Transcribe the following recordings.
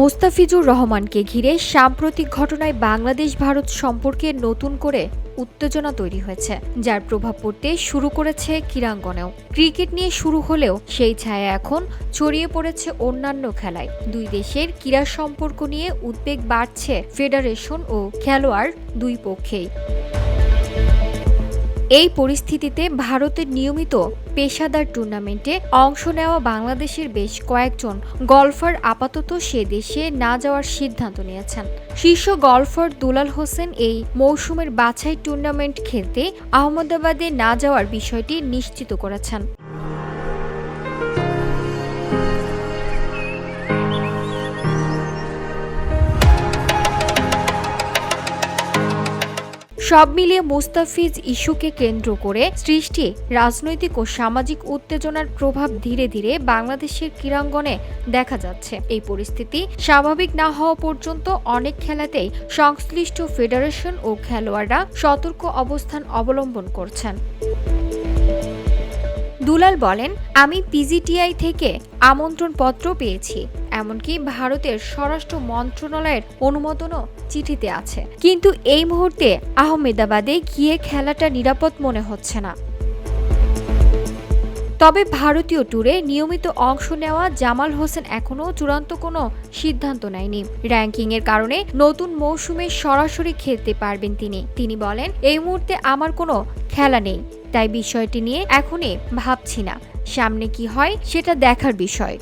মোস্তাফিজুর রহমানকে ঘিরে সাম্প্রতিক ঘটনায় বাংলাদেশ ভারত সম্পর্কে নতুন করে উত্তেজনা তৈরি হয়েছে, যার প্রভাব পড়তে শুরু করেছে ক্রীড়াঙ্গনেও। ক্রিকেট নিয়ে শুরু হলেও সেই ছায়া এখন ছড়িয়ে পড়েছে অন্যান্য খেলায়। দুই দেশের ক্রীড়া সম্পর্ক নিয়ে উদ্বেগ বাড়ছে ফেডারেশন ও খেলোয়াড় দুই পক্ষেই। এই পরিস্থিতিতে ভারতের নিয়মিত পেশাদার টুর্নামেন্টে অংশ নেওয়া বাংলাদেশের বেশ কয়েকজন গলফার আপাতত সে দেশে না যাওয়ার সিদ্ধান্ত নিয়েছেন। শীর্ষ গলফার দুলাল হোসেন এই মৌসুমের বাছাই টুর্নামেন্ট খেলতে আহমেদাবাদে না যাওয়ার বিষয়টি নিশ্চিত করেছেন। সব মিলিয়ে মুস্তাফিজ ইস্যুকে কেন্দ্র করে সৃষ্টি রাজনৈতিক ও সামাজিক উত্তেজনার প্রভাব ধীরে ধীরে বাংলাদেশের ক্রীড়াঙ্গনে দেখা যাচ্ছে। এই পরিস্থিতি স্বাভাবিক না হওয়া পর্যন্ত অনেক খেলাতেই সংশ্লিষ্ট ফেডারেশন ও খেলোয়াড়রা সতর্ক অবস্থান অবলম্বন করছেন। দুলাল বলেন, আমি পিজিটিআই থেকে আমন্ত্রণপত্র পেয়েছি, এমনকি ভারতের স্বরাষ্ট্র মন্ত্রণালয়ের অনুমোদনও চিঠিতে আছে, কিন্তু এই মুহূর্তে আহমেদাবাদে গিয়ে খেলাটা নিরাপদ মনে হচ্ছে না। তবে ভারতীয় ট্যুরে নিয়মিত অংশ নেওয়া জামাল হোসেন এখনও চূড়ান্ত কোনো সিদ্ধান্ত নেয়নি। র্যাঙ্কিংয়ের কারণে নতুন মৌসুমে সরাসরি খেলতে পারবেন তিনি বলেন, এই মুহূর্তে আমার কোনো খেলা নেই, তাই বিষয়টি নিয়ে এখনই ভাবছি না। সামনে কি হয় সেটা দেখার বিষয়।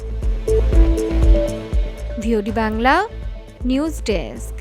VOD Bangla news desk.